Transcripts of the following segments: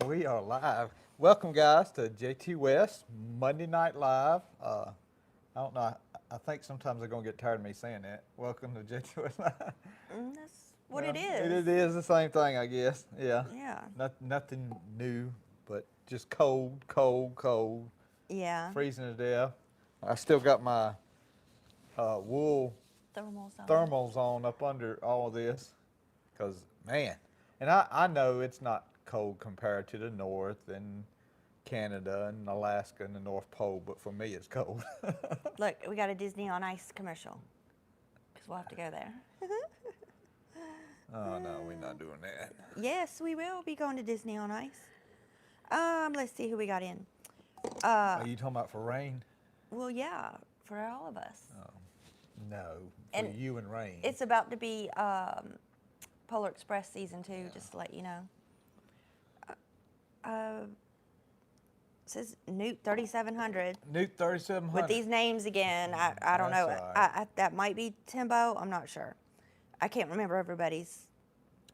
We are live. Welcome, guys, to Jtwes Monday Night Live. I don't know. I think sometimes they're gonna get tired of me saying that. Welcome to Jtwes Live. That's what Well, it is. it is the same thing, I guess. Yeah. Yeah. Nothing new, but just cold, cold, cold, Yeah. freezing to death. I still got my wool Thermals on. thermals on up under all this, cause man, and I know it's not cold compared to the north and Canada and Alaska and the North Pole, but for me it's cold. Look, we got a Disney on Ice commercial. Because we'll have to go there. Oh no, we're not doing that. Yes, we will be going to Disney on Ice. Let's see who we got in. Are you talking about for rain? Well, yeah, for all of us. No, for And you and rain. It's about to be Polar Express season 2, just to let you know. It says Newt 3700. Newt 3700. With these names again, I don't know. That's all right. That might be Timbo. I'm not sure. I can't remember everybody's.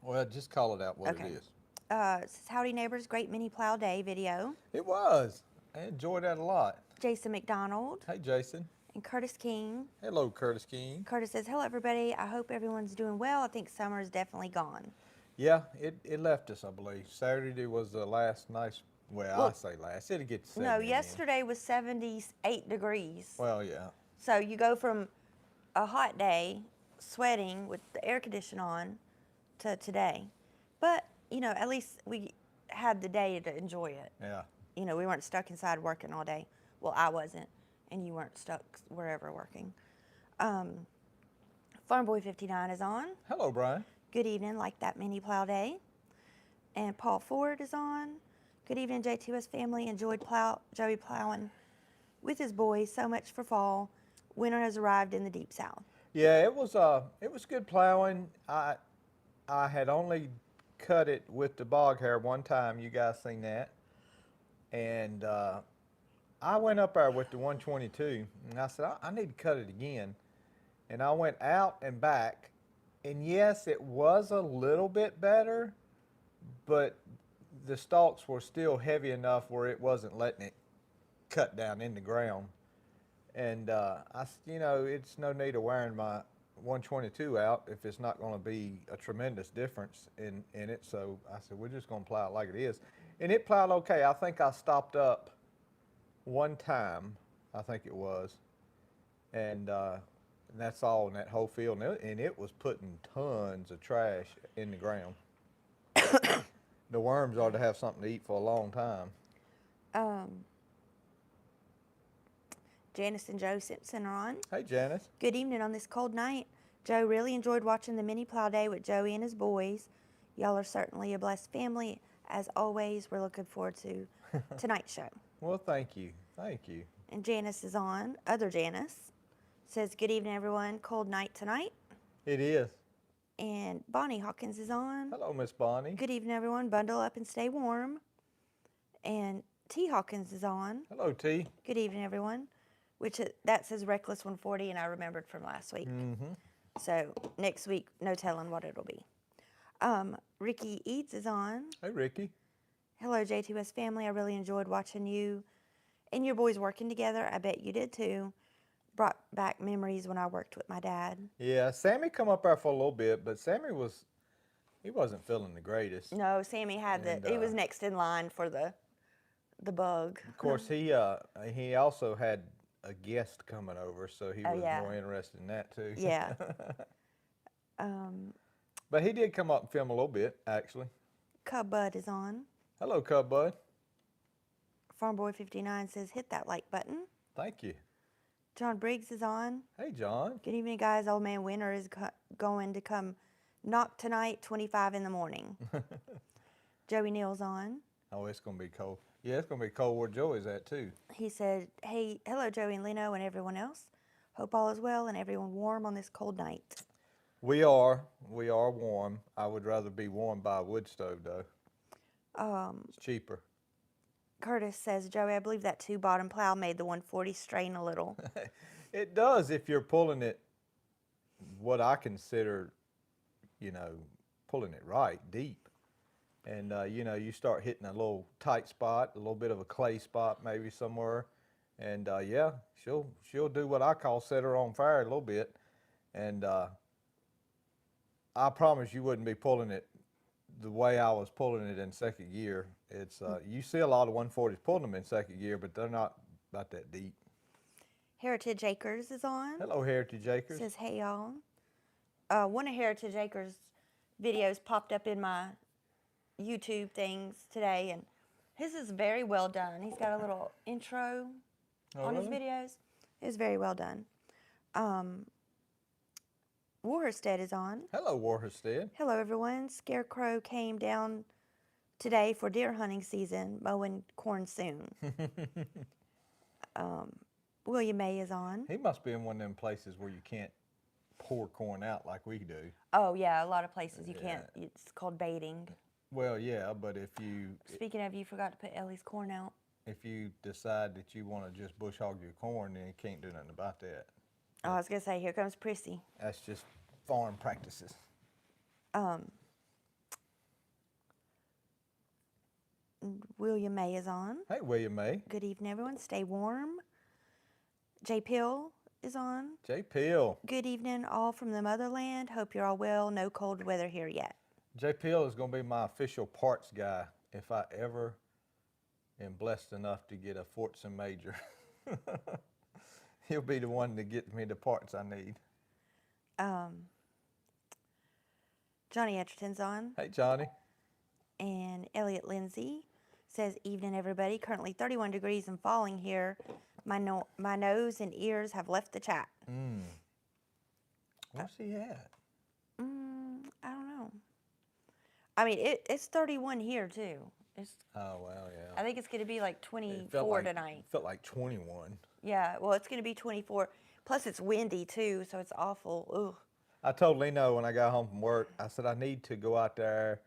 Well, just call it out what Okay. it is. It says Howdy Neighbors, Great Mini Plow Day video. It was. I enjoyed that a lot. Jason McDonald Hey, Jason. and Curtis King. Hello, Curtis King. Curtis says, hello, everybody. I hope everyone's doing well. I think summer is definitely gone. Yeah, it left us, I believe. Saturday was the last nice. Well, I say last. It'll get 70 No, again. yesterday was 78 degrees. Well, yeah. So you go from a hot day, sweating with the air conditioner on, to today. But, at least we had the day to enjoy it. Yeah. We weren't stuck inside working all day. Well, I wasn't, and you weren't stuck wherever working. Farm Boy 59 is on. Hello, Brian. Good evening, like that mini plow day. And Paul Ford is on. Good evening, Jtwes family. Enjoyed Joey plowing with his boys. So much for fall. Winter has arrived in the deep south. Yeah, it was good plowing. I had only cut it with the bog hair one time. You guys seen that? And I went up there with the 122, and I said I need to cut it again. And I went out and back, and yes, it was a little bit better, but the stalks were still heavy enough where it wasn't letting it cut down in the ground. And it's no need of wearing my 122 out if it's not going to be a tremendous difference in it. So I said, we're just going to plow it like it is. And it plowed okay. I think I stopped up one time, I think it was. And that's all in that whole field. And it was putting tons of trash in the ground. The worms ought to have something to eat for a long time. Janice and Joe Simpson are on. Hey, Janice. Good evening on this cold night. Joe really enjoyed watching the mini plow day with Joey and his boys. Y'all are certainly a blessed family. As always, we're looking forward to tonight's show. Well, thank you. Thank you. And Janice is on. Other Janice says, good evening, everyone. Cold night tonight. It is. And Bonnie Hawkins is on. Hello, Miss Bonnie. Good evening, everyone. Bundle up and stay warm. And T. Hawkins is on. Hello, T. Good evening, everyone. That says Reckless 140, and I remembered from last week. Mm-hmm. So next week, no telling what it'll be. Ricky Eads is on. Hey, Ricky. Hello, Jtwes family. I really enjoyed watching you and your boys working together. I bet you did too. Brought back memories when I worked with my dad. Yeah, Sammy come up there for a little bit, but he wasn't feeling the greatest. No, Sammy had he was next in line for the bug. Of course, he also had a guest coming over, so he was more interested in that too. Yeah. But he did come up and film a little bit, actually. Cub Bud is on. Hello, Cub Bud. Farm Boy 59 says, hit that like button. Thank you. John Briggs is on. Hey, John. Good evening, guys. Old man Winter is going to come knock tonight, 25 in the morning. Joey Neal's on. Oh, it's going to be cold. Yeah, it's going to be cold where Joey's at, too. He said, hey, hello, Joey and Leno and everyone else. Hope all is well and everyone warm on this cold night. We are warm. I would rather be warmed by a wood stove, though. It's cheaper. Curtis says, Joey, I believe that 2-bottom plow made the 140 strain a little. It does if you're pulling it, what I consider, pulling it right, deep. And, you know, you start hitting a little tight spot, a little bit of a clay spot maybe somewhere. And, yeah, she'll do what I call set her on fire a little bit. And I promise you wouldn't be pulling it the way I was pulling it in second gear. It's you see a lot of 140s pulling them in second gear, but they're not about that deep. Heritage Acres is on. Hello, Heritage Acres. Says, hey, y'all. One of Heritage Acres' videos popped up in my YouTube things today, and his is very well done. He's got a little intro on his videos. It's very well done. Warstead is on. Hello, Warstead. Hello, everyone. Scarecrow came down today for deer hunting season, mowing corn soon. William May is on. He must be in one of them places where you can't pour corn out like we do. Oh, yeah, a lot of places you can't. It's called baiting. Well, yeah, but if you... Speaking of, you forgot to put Ellie's corn out. If you decide that you want to just bush hog your corn, then you can't do nothing about that. Oh, I was going to say, here comes Prissy. That's just farm practices. William May is on. Hey, William May. Good evening, everyone. Stay warm. J. Pill is on. J. Pill. Good evening, all from the motherland. Hope you're all well. No cold weather here yet. J. Pill is going to be my official parts guy if I ever am blessed enough to get a Fortson Major. He'll be the one to get me the parts I need. Johnny Etcherton's on. Hey, Johnny. And Elliot Lindsay says, evening, everybody. Currently 31 degrees and falling here. My nose and ears have left the chat. Where's he at? I don't know. I mean, it's 31 here, too. Oh, well, yeah. I think it's going to be like 24 tonight. It felt like 21. Yeah, well, it's going to be 24. Plus, it's windy, too, so it's awful. Ugh. I told Lino when I got home from work, I said, I need to go out there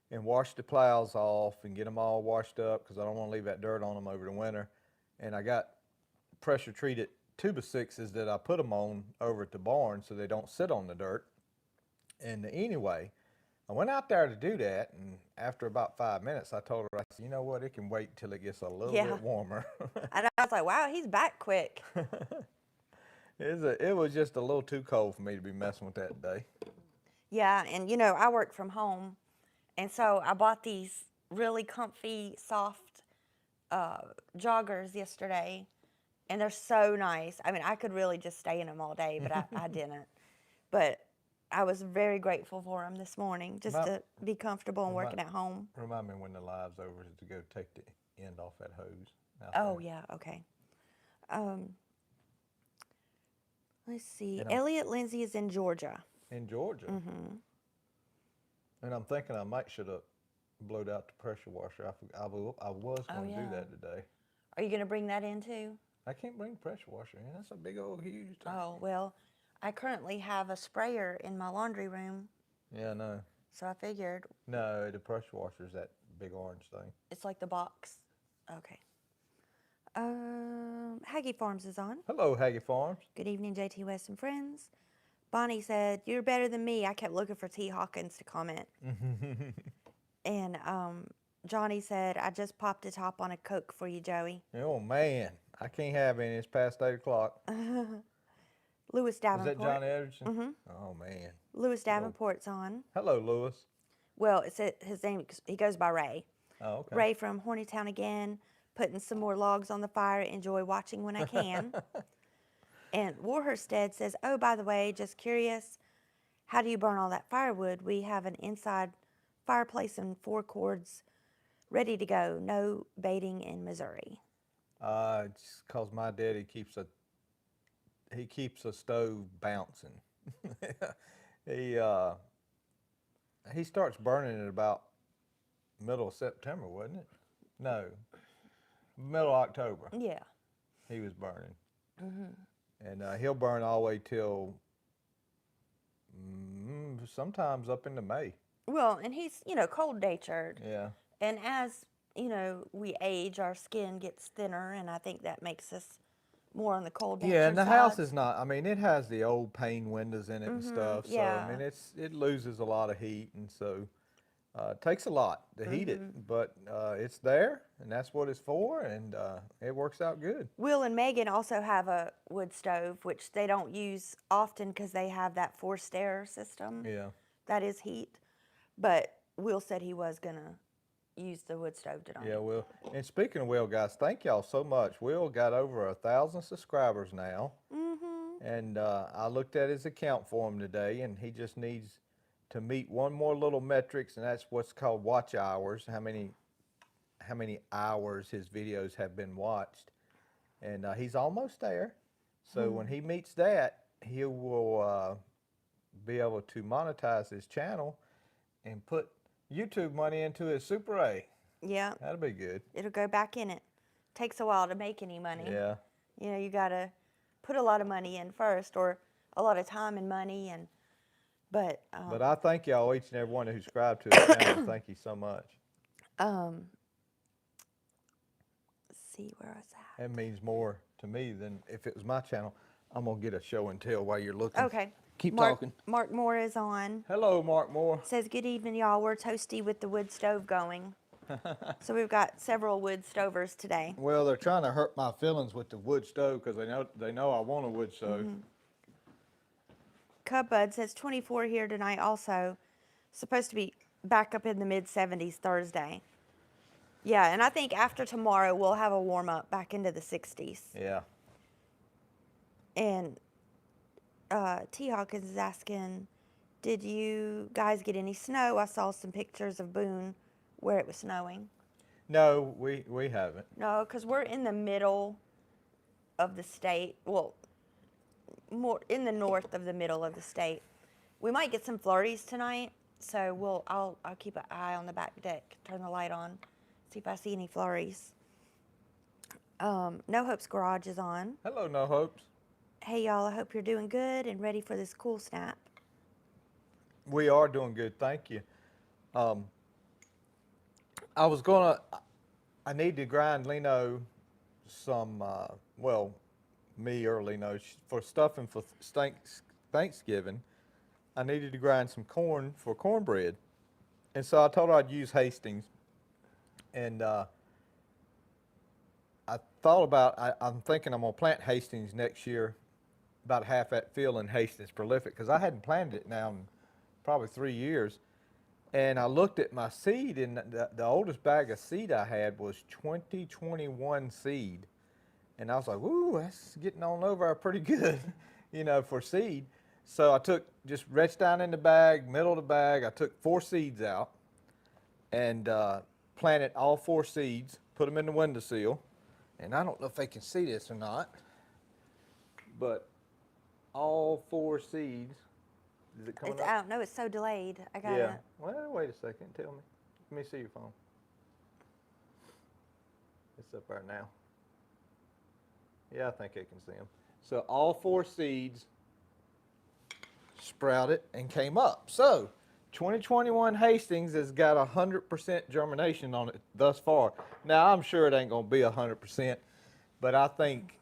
and wash the plows off and get them all washed up because I don't want to leave that dirt on them over the winter. And I got pressure-treated 2x6s that I put them on over at the barn so they don't sit on the dirt. And anyway, I went out there to do that, and after about 5 minutes, I told her, I said, you know what, it can wait until it gets a little bit warmer. And I was like, wow, he's back quick. It was just a little too cold for me to be messing with that today. Yeah, and you know, I work from home, and so I bought these really comfy, soft joggers yesterday, and they're so nice. I mean, I could really just stay in them all day, but I didn't. But I was very grateful for them this morning, just to be comfortable and working at home. Remind me when the live's over to go take the end off that hose. Oh, yeah, okay. Let's see. Elliot Lindsay is in Georgia. In Georgia? Mm-hmm. And I'm thinking I might should have blowed out the pressure washer. I was going to do that today. Are you going to bring that in, too? I can't bring the pressure washer in. That's a big old huge thing. Oh, well, I currently have a sprayer in my laundry room. Yeah, I know. So I figured. No, the pressure washer is that big orange thing. It's like the box. Okay. Haggy Farms is on. Hello, Haggy Farms. Good evening, Jtwes and friends. Bonnie said, you're better than me. I kept looking for T. Hawkins to comment. And Johnny said, I just popped a top on a Coke for you, Joey. Oh, man. I can't have any. It's past 8 o'clock. Louis Davenport. Is that John Edgerton? Mm-hmm. Oh, man. Louis Davenport's on. Hello, Louis. Well, it's his name, he goes by Ray. Oh, okay. Ray from Hornytown again, putting some more logs on the fire. Enjoy watching when I can. And Warstead says, oh, by the way, just curious, how do you burn all that firewood? We have an inside fireplace and 4 cords ready to go. No baiting in Missouri. It's because my daddy keeps a stove bouncing. He starts burning at about middle of September, wasn't it? No, middle of October. Yeah. He was burning. Mm-hmm. And he'll burn all the way till sometimes up into May. Well, and he's, cold-natured. Yeah. And as, we age, our skin gets thinner, and I think that makes us more on the cold-natured side. Yeah, and the house is not, I mean, it has the old pane windows in it and stuff. So, yeah. I mean, it loses a lot of heat, and so It takes a lot to heat it, but it's there, and that's what it's for, and it works out good. Will and Megan also have a wood stove, which they don't use often because they have that forced air system. Yeah. That is heat. But Will said he was going to use the wood stove tonight. Yeah, Will. And speaking of Will, guys, thank y'all so much. Will got over 1,000 subscribers now. And I looked at his account for him today, and he just needs to meet one more little metrics, and that's what's called watch hours, how many hours his videos have been watched. And he's almost there. So when he meets that, he will be able to monetize his channel and put YouTube money into his Super A. Yeah. That'll be good. It'll go back in it. Takes a while to make any money. Yeah. You know, you got to put a lot of money in first, or a lot of time and money. But I thank y'all, each and every one who subscribed to his channel. Thank you so much. let's see where I was at. That means more to me than if it was my channel. I'm going to get a show and tell while you're looking. Okay. Keep Mark, talking. Mark Moore is on. Hello, Mark Moore. Says, good evening, y'all. We're toasty with the wood stove going. So we've got several wood stovers today. Well, they're trying to hurt my feelings with the wood stove because they know I want a wood stove. Cub Bud says 24 here tonight also. Supposed to be back up in the mid-70s Thursday. Yeah, and I think after tomorrow we'll have a warm-up back into the 60s. Yeah. And T. Hawkins is asking, did you guys get any snow? I saw some pictures of Boone where it was snowing. No, we haven't. No, because we're in the middle of the state. Well, more in the north of the middle of the state. We might get some flurries tonight, so I'll keep an eye on the back deck, turn the light on, see if I see any flurries. No Hope's Garage is on. Hello, No Hopes. Hey y'all, I hope you're doing good and ready for this cool snap. We are doing good, thank you. I need to grind Lino some, me or Lino, for stuffing for Thanksgiving. I needed to grind some corn for cornbread. And so I told her I'd use Hastings. And I thought about, I'm thinking I'm going to plant Hastings next year, about half that field in Hastings Prolific, because I hadn't planted it now in probably 3 years. And I looked at my seed, and the oldest bag of seed I had was 2021 seed. And I was like, ooh, that's getting on over pretty good, for seed. So I just reached down in the bag, middle of the bag, I took 4 seeds out and planted all 4 seeds, put them in the windowsill. And I don't know if they can see this or not, but all 4 seeds. Is it coming up? I don't know, it's so delayed. I got it. Yeah. Well, wait a second. Tell me. Let me see your phone. It's up there now. Yeah, I think I can see them. So all 4 seeds sprouted and came up. So 2021 Hastings has got 100% germination on it thus far. Now, I'm sure it ain't going to be 100%, but I think...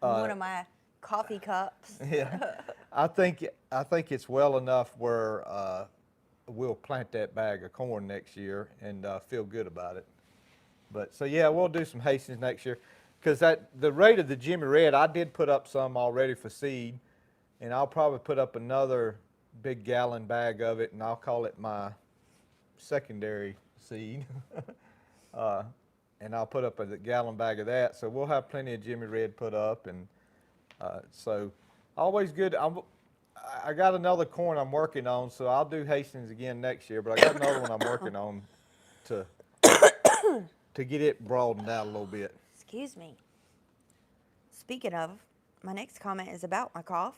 one of my coffee cups. Yeah, I think it's well enough where we'll plant that bag of corn next year and feel good about it. But so yeah, we'll do some Hastings next year, because the rate of the Jimmy Red, I did put up some already for seed, and I'll probably put up another big gallon bag of it, and I'll call it my secondary seed. And I'll put up a gallon bag of that, so we'll have plenty of Jimmy Red put up, and so always good. I got another corn I'm working on, so I'll do Hastings again next year, but I got another one I'm working on to get it broadened out a little bit. Excuse me. Speaking of, my next comment is about my cough.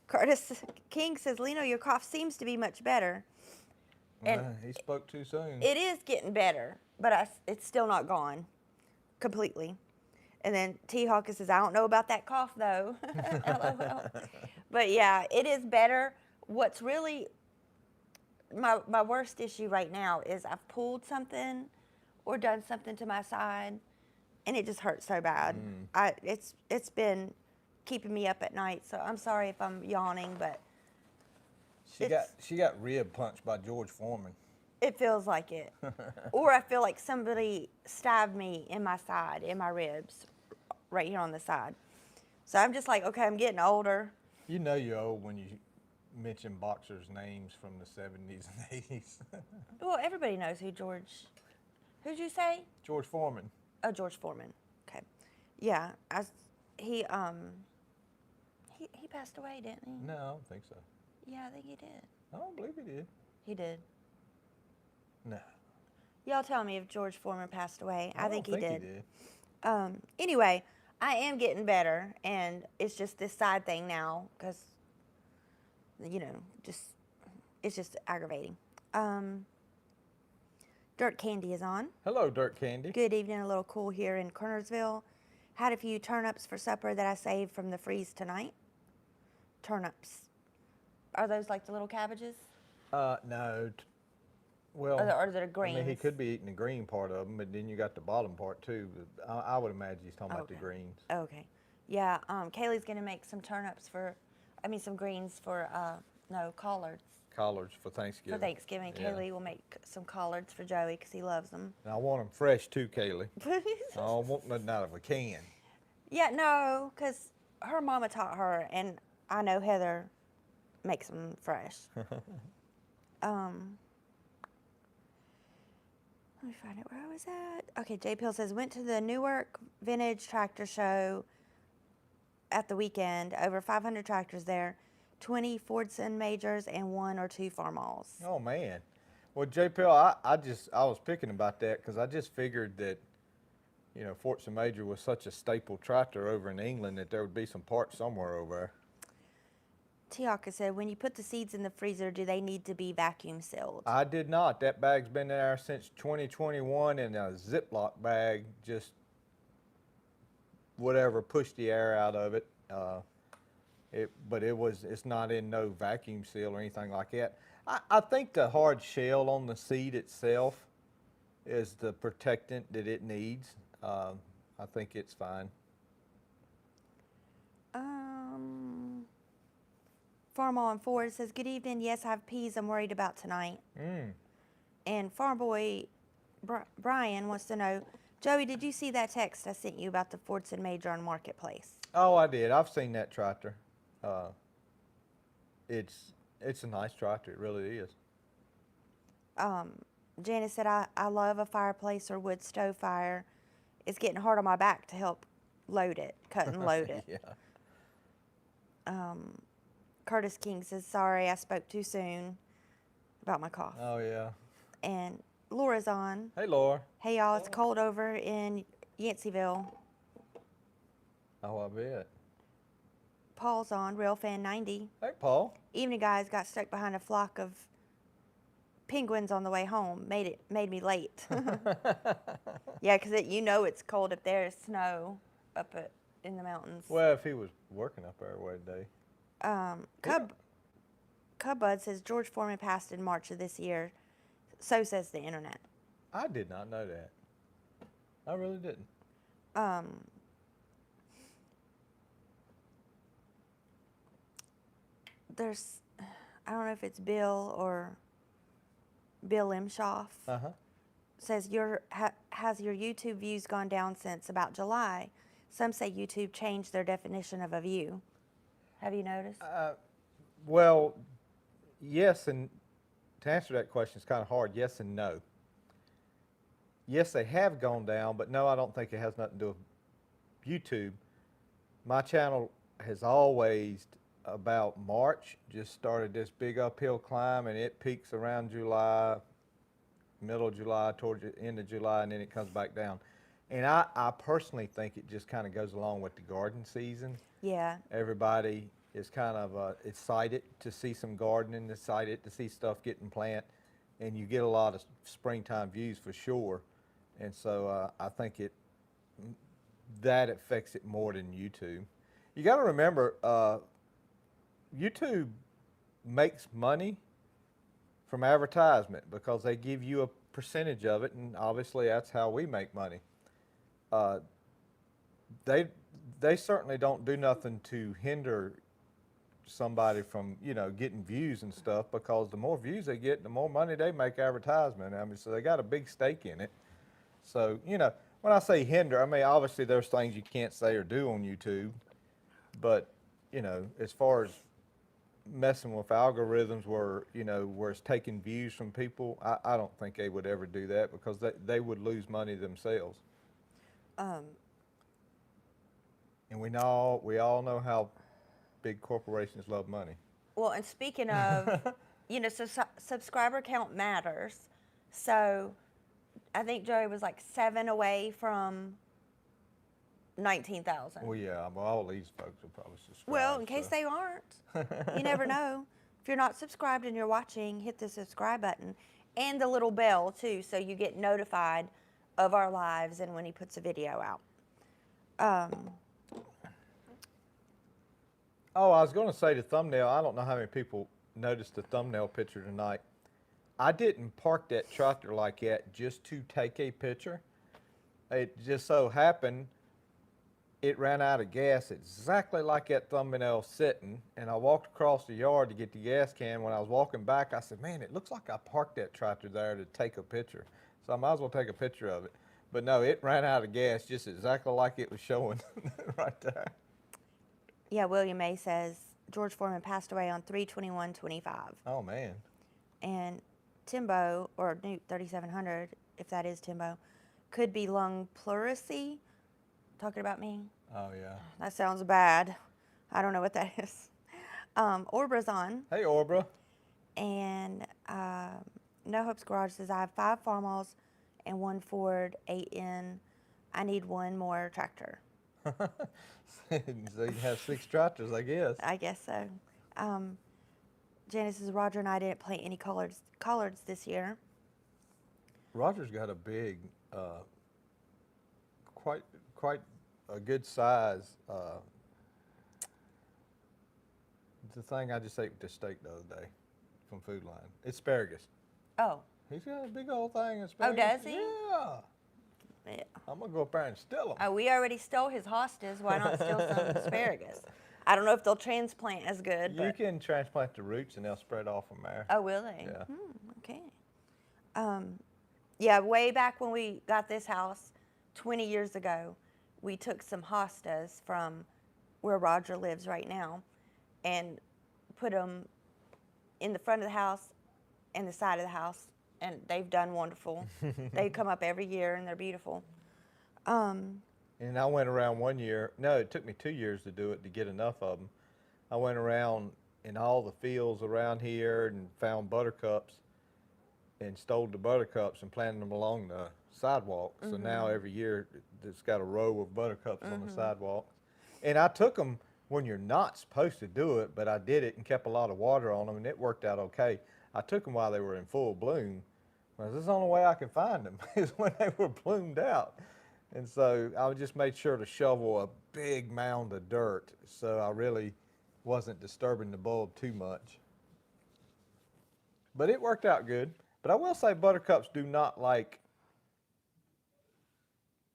Curtis King says, Lino, your cough seems to be much better. And He spoke too soon. it is getting better, but it's still not gone completely. And then T. Hawkins says, I don't know about that cough, though. LOL. But, yeah, it is better. What's really my worst issue right now is I've pulled something or done something to my side, and it just hurts so bad. It's been keeping me up at night, so I'm sorry if I'm yawning, but She got rib punched by George Foreman. It feels like it. Or I feel like somebody stabbed me in my side, in my ribs, right here on the side. So I'm just like, okay, I'm getting older. You know you're old when you mention boxers' names from the 70s and 80s. Well, everybody knows who'd you say? George Foreman. Oh, George Foreman. Okay. Yeah, he passed away, didn't he? No, I don't think so. Yeah, I think he did. I don't believe he did. He did. No. Y'all tell me if George Foreman passed away. I think he did. He did. Anyway, I am getting better, and it's just this side thing now because, it's just aggravating. Dirt Candy is on. Hello, Dirt Candy. Good evening, a little cool here in Kernersville. Had a few turnips for supper that I saved from the freeze tonight. Turnips. Are those like the little cabbages? No. Well, Or the greens? I mean, he could be eating the green part of them, but then you got the bottom part too. But I would imagine he's talking about the greens. Okay. Yeah, Kaylee's going to make some some greens for, collards. Collards for Thanksgiving. For Thanksgiving. Yeah. Kaylee will make some collards for Joey because he loves them. And I want them fresh too, Kaylee. I don't want nothing out of a can. Yeah, no, because her mama taught her, and I know Heather makes them fresh. Let me find out where I was at. Okay, J. Pill says, went to the Newark Vintage Tractor Show at the weekend. Over 500 tractors there, 20 Fordson Majors, and 1 or 2 Farmalls. Oh man. Well, JPL, I was picking about that because I just figured that, Fordson Major was such a staple tractor over in England that there would be some parts somewhere over there. Tiaka said, when you put the seeds in the freezer, do they need to be vacuum sealed? I did not. That bag's been there since 2021 in a Ziploc bag, just whatever pushed the air out of it. But it's not in no vacuum seal or anything like that. I think the hard shell on the seed itself is the protectant that it needs. I think it's fine. Farmall and Ford says, good evening. Yes, I have peas I'm worried about tonight. And Farm Boy Brian wants to know, Joey, did you see that text I sent you about the Fordson Major on Marketplace? Oh, I did. I've seen that tractor. It's a nice tractor. It really is. Janice said, I love a fireplace or wood stove fire. It's getting hard on my back to help cut and load it. Yeah. Curtis King says, sorry, I spoke too soon about my cough. Oh, yeah. And Laura's on. Hey, Laura. Hey, y'all, it's cold over in Yanceyville. Oh, I bet. Paul's on, Real Fan 90. Hey, Paul. Evening, guys, got stuck behind a flock of penguins on the way home. Made me late. Yeah, because it's cold up there. It's snow up in the mountains. Well, if he was working up there one day. Cubbud says George Foreman passed in March of this year. So says the internet. I did not know that. I really didn't. There's, I don't know if it's Bill or Bill Imshoff. Says has your YouTube views gone down since about July? Some say YouTube changed their definition of a view. Have you noticed? Well, yes, and to answer that question is kind of hard. Yes and no. Yes, they have gone down, but no, I don't think it has nothing to do with YouTube. My channel has always, about March, just started this big uphill climb, and it peaks around July, middle of July, towards the end of July, and then it comes back down. And I personally think it just kind of goes along with the garden season. Yeah. Everybody is kind of excited to see some gardening, excited to see stuff getting planted, and you get a lot of springtime views for sure. And so I think that affects it more than YouTube. You got to remember, YouTube makes money from advertisement because they give you a percentage of it, and obviously that's how we make money. They certainly don't do nothing to hinder somebody from, you know, getting views and stuff, because the more views they get, the more money they make advertisement. I mean, so they got a big stake in it. So, you know, when I say hinder, I mean, obviously there's things you can't say or do on YouTube, but, you know, as far as messing with algorithms where, you know, where it's taking views from people, I don't think they would ever do that, because they would lose money themselves. And we all know how big corporations love money. Well, and speaking of, you know, so subscriber count matters. So I think Joey was like 7 away from 19,000. Well, yeah, well, all these folks are probably subscribed. Well, in case they aren't, you never know. If you're not subscribed and you're watching, hit the subscribe button and the little bell too, so you get notified of our lives and when he puts a video out. Oh, I was going to say the thumbnail. I don't know how many people noticed the thumbnail picture tonight. I didn't park that tractor like that just to take a picture. It just so happened it ran out of gas exactly like that thumbnail sitting, and I walked across the yard to get the gas can. When I was walking back, I said, man, it looks like I parked that tractor there to take a picture. So I might as well take a picture of it. But no, it ran out of gas just exactly like it was showing right there. Yeah, William May says George Foreman passed away on 3/21/25. Oh, man. And Timbo, or Newt 3700, if that is Timbo, could be lung pleurisy. Talking about me? Oh, yeah. That sounds bad. I don't know what that is. Orbra's on. Hey, Orbra. And No Hope's Garage says, I have 5 farmalls and 1 Ford 8N. I need 1 more tractor. So you have 6 tractors, I guess. I guess so. Janice says, Roger and I didn't plant any collards this year. Roger's got a big, quite a good size. The thing I just ate with the steak the other day from Food Line. It's asparagus. Oh. He's got a big old thing of asparagus. Oh, does he? Yeah. Yeah. I'm gonna go up there and steal them. Oh, we already stole his hostas. Why not steal some asparagus? I don't know if they'll transplant as good. You but... can transplant the roots and they'll spread off from there. Oh, will they? Yeah. Okay. Yeah, way back when we got this house 20 years ago, we took some hostas from where Roger lives right now and put them in the front of the house and the side of the house, and they've done wonderful. They come up every year, and they're beautiful. And I went around one year. No, it took me 2 years to do it to get enough of them. I went around in all the fields around here and found buttercups and stole the buttercups and planted them along the sidewalk. So now every year it's got a row of buttercups on the sidewalk. And I took them when you're not supposed to do it, but I did it and kept a lot of water on them, and it worked out okay. I took them while they were in full bloom. Well, this is the only way I can find them is when they were bloomed out. And so I just made sure to shovel a big mound of dirt, so I really wasn't disturbing the bulb too much. But it worked out good. But I will say buttercups do not like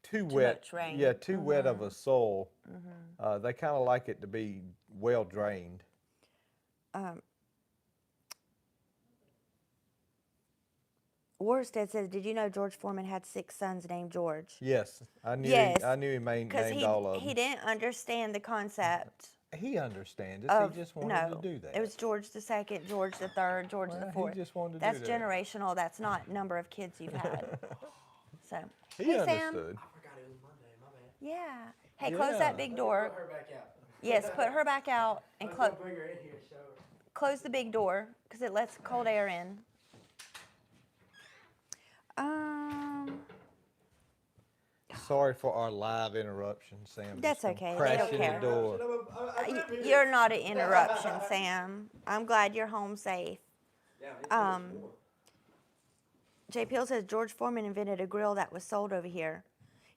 too wet. Much rain. Yeah, too wet of a soil. They kind of like it to be well drained. Warstead says, did you know George Foreman had 6 sons named George? Yes, I knew. Yes, I knew he named all of them. He didn't understand the concept. He understands it. He just wanted to do that. It was George II, George III, George IV. He just wanted to That's do that. generational. That's not number of kids you've had. So, He hey, understood. Sam. I forgot it was Monday, my bad. Yeah. Hey, close Yeah. that big door. Put her back out. Yes, put her back out and I'm gonna bring her in here, show her. close the big door because it lets cold air in. Sorry for our live interruption, Sam. That's Just okay. They crash don't in care. the door. You're not an interruption, Sam. I'm glad you're home safe. Yeah, J. Pill says George Foreman invented a grill that was sold over here.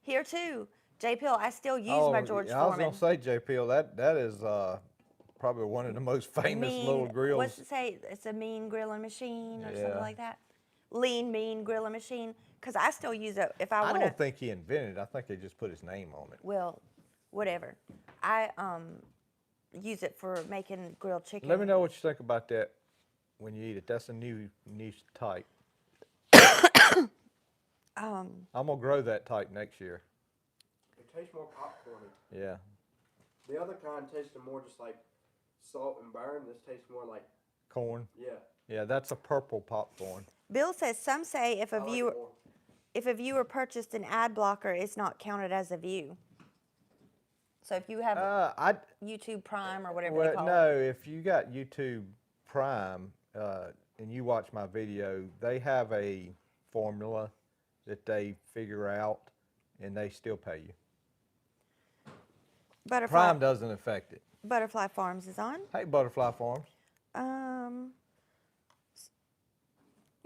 Here too. J. Pill, I still use my George I was Foreman. gonna say, JP, that is probably one of the most famous little grills. What's it say? It's a mean grilling machine or Yeah. something like that. Lean, mean grilling machine. Because I still use it if I I want to. don't think he invented it. I think they just put his name on it. Well, whatever. use it for making grilled chicken. Let me know what you think about that when you eat it. That's a new type. I'm gonna grow that type next year. It tastes more popcorny. Yeah. The other kind tasted more just like salt and burn. This tastes more like Corn. yeah. Yeah, that's a purple popcorn. Bill says some say if a I like it viewer more. if a viewer purchased an ad blocker, it's not counted as a view. So if you have YouTube Prime or whatever they call no, it. if you got YouTube Prime and you watch my video, they have a formula that they figure out, and they still pay you. Prime doesn't affect it. Butterfly Farms is on. Hey, Butterfly Farms.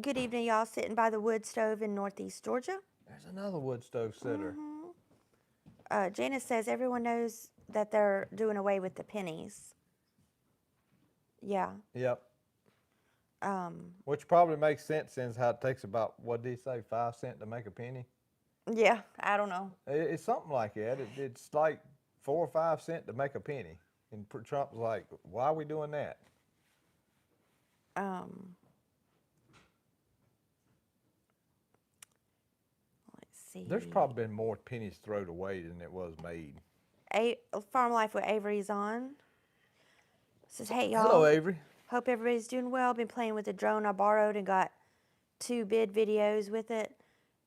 Good evening, y'all. Sitting by the wood stove in Northeast Georgia. There's another wood stove sitter. Janice says everyone knows that they're doing away with the pennies. Yeah. Yep. Which probably makes sense since how it takes about, what did he say, 5 cents to make a penny? Yeah, I don't know. It's something like that. It's like 4 or 5 cents to make a penny. And Trump's like, why are we doing that? Let's see. There's probably been more pennies thrown away than it was made. Farm Life with Avery's on. Says, hey, y'all. Hello, Avery. Hope everybody's doing well. Been playing with the drone I borrowed and got 2 bid videos with it.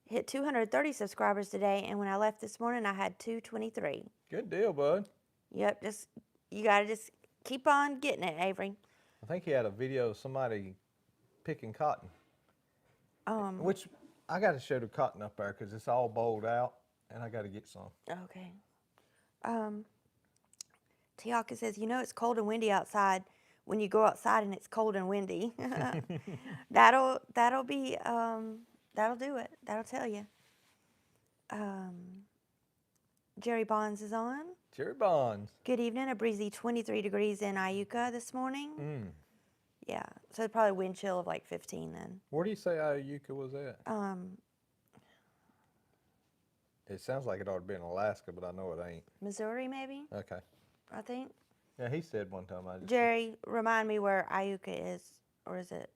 Hit 230 subscribers today, and when I left this morning, I had 223. Good deal, bud. Yep, you gotta just keep on getting it, Avery. I think he had a video of somebody picking cotton. Which I got to show the cotton up there because it's all bowled out, and I got to get some. Okay. Tiaka says, you know it's cold and windy outside when you go outside and it's cold and windy. That'll be that'll do it. That'll tell you. Jerry Bonds is on. Jerry Bonds. Good evening. A breezy 23 degrees in Iuka this morning. Yeah, so probably wind chill of like 15 then. Where do you say Iuka was at? It sounds like it ought to be in Alaska, but I know it ain't. Missouri maybe, Okay. I think. Yeah, he said one time. Jerry, remind me where Iuka is, or is it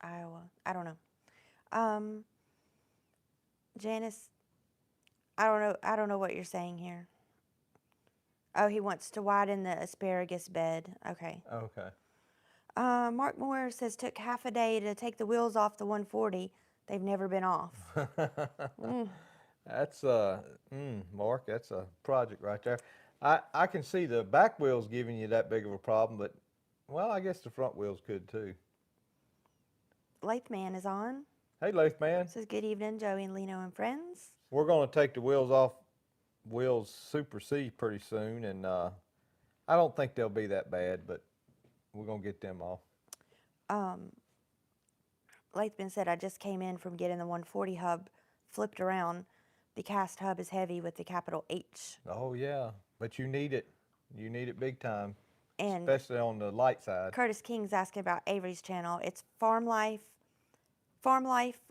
Iowa? I don't know. Janice, I don't know what you're saying here. Oh, he wants to widen the asparagus bed. Okay. Okay. Mark Moore says took half a day to take the wheels off the 140. They've never been off. That's Mark, that's a project right there. I can see the back wheels giving you that big of a problem, but well, I guess the front wheels could too. Lathe Man is on. Hey, Lathe Man. Says good evening, Joey and Lino and friends. We're going to take the wheels off Wheels Super C pretty soon, and I don't think they'll be that bad, but we're going to get them off. Lathman said, I just came in from getting the 140 hub flipped around. The cast hub is heavy with the capital H. Oh, yeah, but you need it. You need it big time, And especially on the light side. Curtis King's asking about Avery's channel. It's Farm Life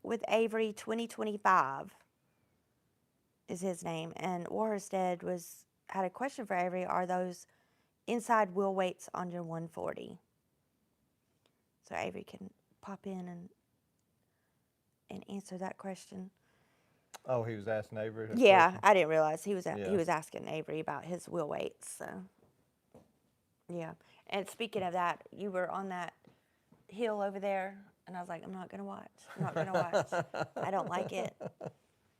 with Avery 2025 is his name. And Warstead had a question for Avery. Are those inside wheel weights on your 140? So Avery can pop in and answer that question. Oh, he was asking Avery? Yeah, question? I didn't realize he was asking Avery about his wheel weights. So, yeah. And speaking of that, you were on that hill over there, and I was like, I'm not gonna watch. I'm not gonna watch. I don't like it.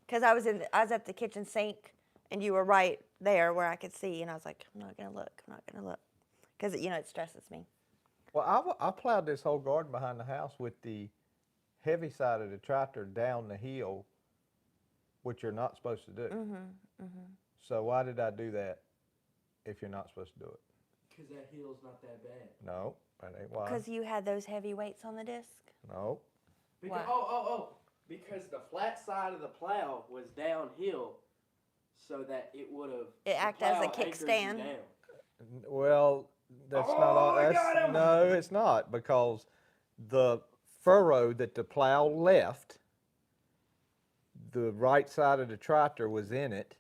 Because I was at the kitchen sink, and you were right there where I could see, and I was like, I'm not gonna look. I'm not gonna look. Because it stresses me. Well, I plowed this whole garden behind the house with the heavy side of the tractor down the hill, which you're not supposed to do. So why did I do that if you're not supposed to do it? Because that hill's not that bad. No, that ain't why. Because you had those heavy weights on the disc? No. Because, Why? because the flat side of the plow was downhill, so that it would have. It act as a kickstand? Well, that's not all. I got him! No, it's not, because the furrow that the plow left, the right side of the tractor was in it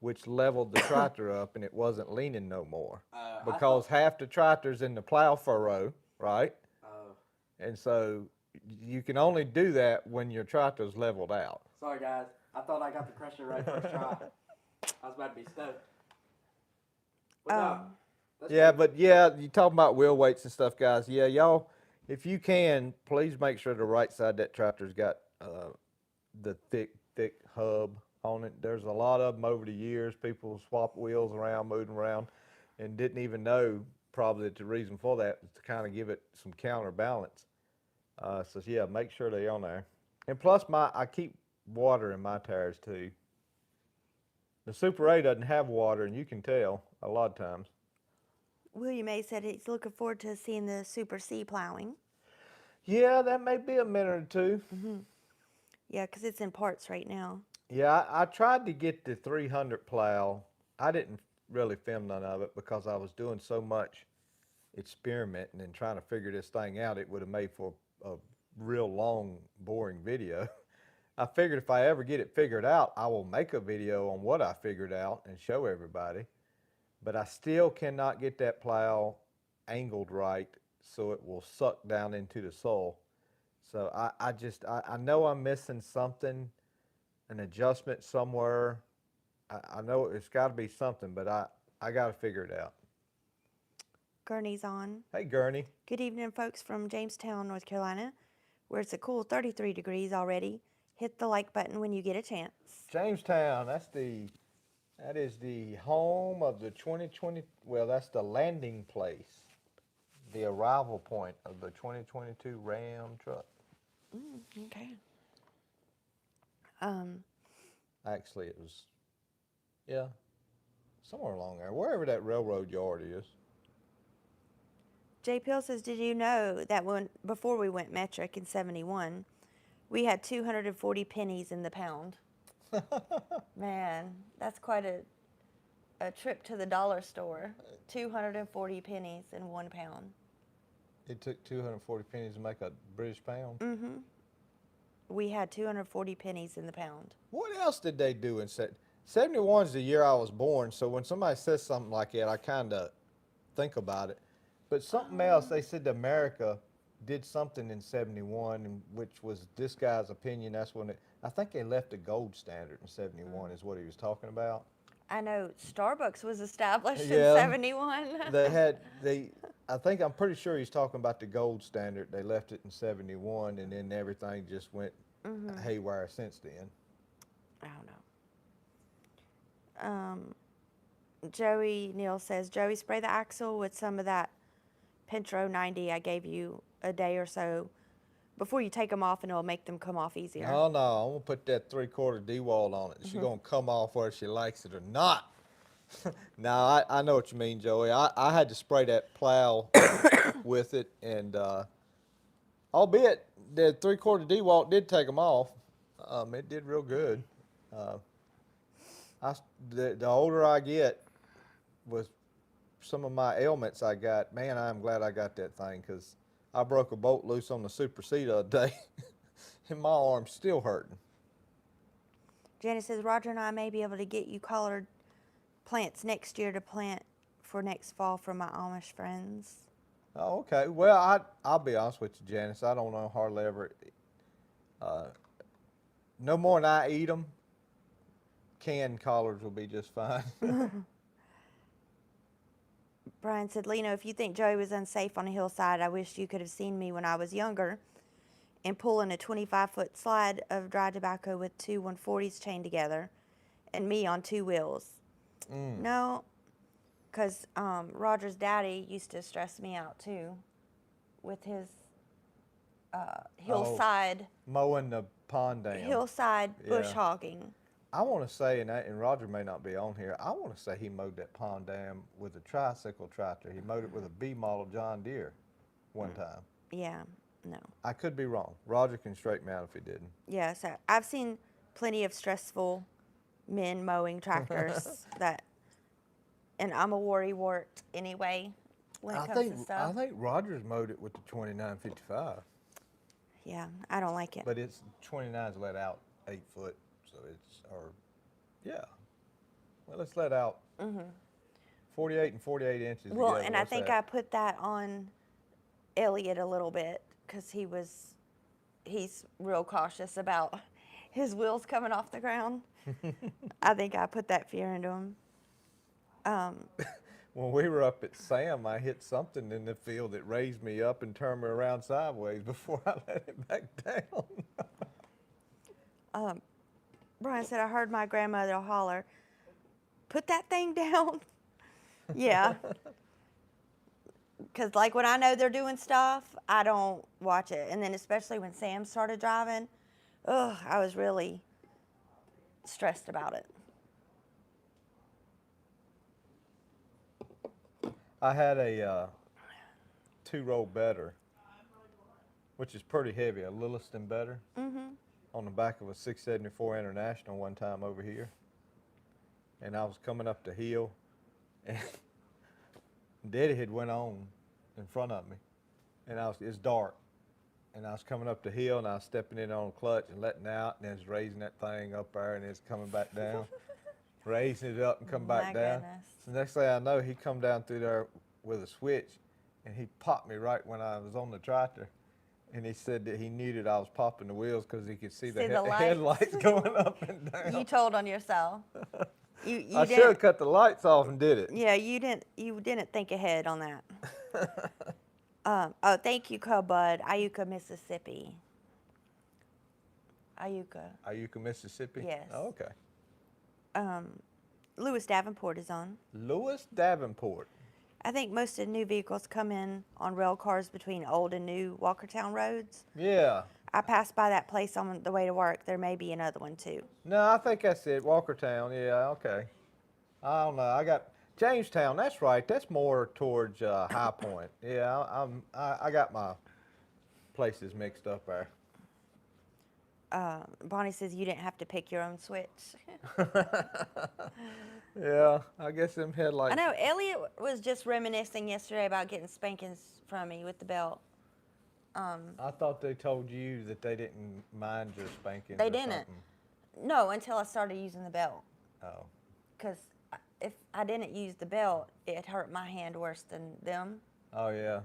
which leveled the tractor up and it wasn't leaning no more. I Because thought- half the tractor's in the plow furrow, right? Oh, And so you can only do that when your tractor's leveled out. sorry guys. I thought I got the question right first try. I was about to be stoked. But no, that's Yeah, cool. but yeah, you talking about wheel weights and stuff, guys. Yeah, y'all, if you can, please make sure the right side of that tractor's got the thick hub on it. There's a lot of them over the years. People swap wheels around, moving around, and didn't even know probably that the reason for that was to kind of give it some counterbalance. So yeah, make sure they're on there. And plus, I keep water in my tires too. The Super A doesn't have water, and you can tell a lot of times. William A. said he's looking forward to seeing the Super C plowing. Yeah, that may be a minute or two. Yeah, because it's in parts right now. Yeah, I tried to get the 300 plow. I didn't really film none of it because I was doing so much experimenting and trying to figure this thing out. It would have made for a real long, boring video. I figured if I ever get it figured out, I will make a video on what I figured out and show everybody. But I still cannot get that plow angled right so it will suck down into the soil. So I know I'm missing something, an adjustment somewhere. I know it's got to be something, but I got to figure it out. Gurney's on. Hey, Gurney. Good evening, folks from Jamestown, North Carolina, where it's a cool 33 degrees already. Hit the like button when you get a chance. Jamestown, that is the home of the 2020, well, that's the landing place, the arrival point of the 2022 Ram truck. Okay. Actually, it was, yeah, somewhere along there, wherever that railroad yard is. J. Pill says, did you know that before we went metric in 71, we had 240 pennies in the pound? Man, that's quite a trip to the dollar store. 240 pennies in 1 pound. It took 240 pennies to make a British pound. Mm-hmm. We had 240 pennies in the pound. What else did they do in 71 is the year I was born, so when somebody says something like that, I kind of think about it. But something else, they said America did something in 71, and which was this guy's opinion. That's when I think they left the gold standard in 71 is what he was talking about. I know Starbucks was established Yeah. in 71. I'm pretty sure he's talking about the gold standard. They left it in 71, and then everything just went haywire since then. I don't know. Joey Neal says, Joey, spray the axle with some of that Pentro 90 I gave you a day or so before you take them off, and it'll make them come off easier. Oh no, I'm gonna put that 3/4 D-wall on it. She's gonna come off whether she likes it or not. No, I know what you mean, Joey. I had to spray that plow with it, and albeit the 3/4 D-wall did take them off. It did real good. The older I get, with some of my ailments I got, man, I'm glad I got that thing, because I broke a bolt loose on the Super C the other day, and my arm's still hurting. Janice says, Roger and I may be able to get you collared plants next year to plant for next fall for my Amish friends. Oh, okay. Well, I'll be honest with you, Janice. I don't know hardly ever. No more than I eat them. Canned collards will be just fine. Brian said, Lena, if you think Joey was unsafe on a hillside, I wish you could have seen me when I was younger and pulling a 25-foot slide of dry tobacco with two 140s chained together and me on 2 wheels. No, because Roger's daddy used to stress me out too with his hillside Mowing the pond dam. hillside bush Yeah. hogging. I want to say, and Roger may not be on here, I want to say he mowed that pond dam with a tricycle tractor. He mowed it with a B model John Deere one time. Yeah, no. I could be wrong. Roger can straighten me out if he didn't. Yeah, so I've seen plenty of stressful men mowing tractors and I'm a worrywart anyway when it comes to stuff. I think Roger's mowed it with the 2955. Yeah, I don't like it. But it's 29's let out 8 foot, so it's, or, yeah. Well, let's let out 48 and 48 inches Well, together. and I What's think that? I put that on Elliot a little bit because he's real cautious about his wheels coming off the ground. I think I put that fear into him. When we were up at Sam, I hit something in the field that raised me up and turned me around sideways before I let it back down. Brian said, I heard my grandmother holler, put that thing down. Yeah. Because, like, when I know they're doing stuff, I don't watch it. And then, especially when Sam started driving, I was really stressed about it. I had a 2-row better, which is pretty heavy, a Lilliston better, on the back of a 674 International one time over here. And I was coming up the hill, and Daddy had went on in front of me, and it's dark, and I was coming up the hill, and I was stepping in on the clutch and letting out, and it was raising that thing up there, and it's coming back down, raising it up and come back My down. goodness. So the next thing I know, he come down through there with a switch, and he popped me right when I was on the tractor. And he said that he knew that I was popping the wheels because he could see the lights. headlights going up and down. You told on yourself. You I should didn't. have cut the lights off and did it. Yeah, you didn't think ahead on that. Thank you, Bud. Iuka, Mississippi. Iuka, Mississippi? Yes. Oh, okay. Lewis Davenport is on. Lewis Davenport. I think most of the new vehicles come in on rail cars between old and new Walkertown roads. Yeah. I passed by that place on the way to work. There may be another one too. No, I think that's it. Walkertown. Yeah, okay. I don't know. I got Jamestown. That's right. That's more towards High Point. Yeah, I got my places mixed up there. Bonnie says you didn't have to pick your own switch. Yeah, I guess them headlights. I know Elliot was just reminiscing yesterday about getting spankings from me with the belt. I thought they told you that they didn't mind your spankings. They or didn't. something. No, until I started using the belt. Oh. Because if I didn't use the belt, it hurt my hand worse than them. Oh yeah.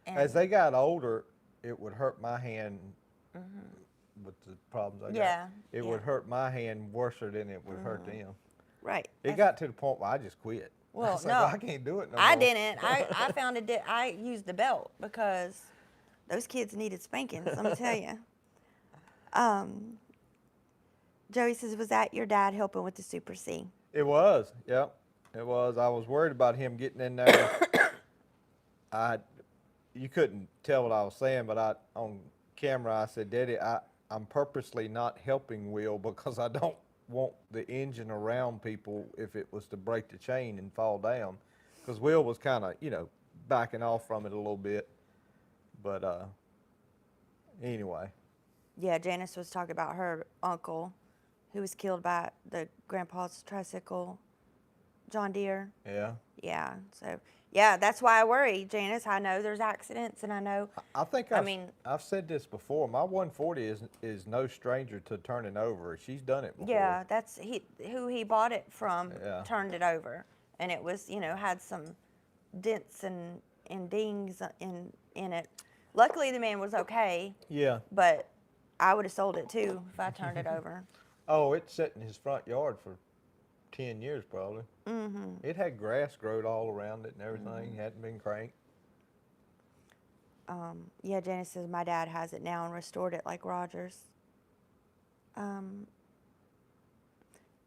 And As they got older, it would hurt my hand with the problems I got. Yeah, It yeah. would hurt my hand worse than it would hurt them. Right. It got to the point where I just quit. I Well, was no. like, I can't do it no I more. didn't. I found I used the belt because those kids needed spankings, let me tell you. Joey says, was that your dad helping with the Super C? It was, yep. It was. I was worried about him getting in there. You couldn't tell what I was saying, but on camera I said, Daddy, I'm purposely not helping Will because I don't want the engine around people if it was to break the chain and fall down. Because Will was kind of, backing off from it a little bit. But anyway. Yeah, Janice was talking about her uncle who was killed by the grandpa's tricycle, John Deere. Yeah. Yeah, so, yeah, that's why I worry, Janice. I know there's accidents, and I know. I think I've said this before. My 140 is no stranger to turning over. She's done it before. Yeah, that's who he bought it from. Yeah. Turned it over, and it was had some dents and dings in it. Luckily, the man was okay. Yeah. But I would have sold it too if I turned it over. Oh, it's sat in his front yard for 10 years probably. Mm-hmm. It had grass growed all around it and everything. It hadn't been cranked. Yeah, Janice says my dad has it now and restored it like Rogers.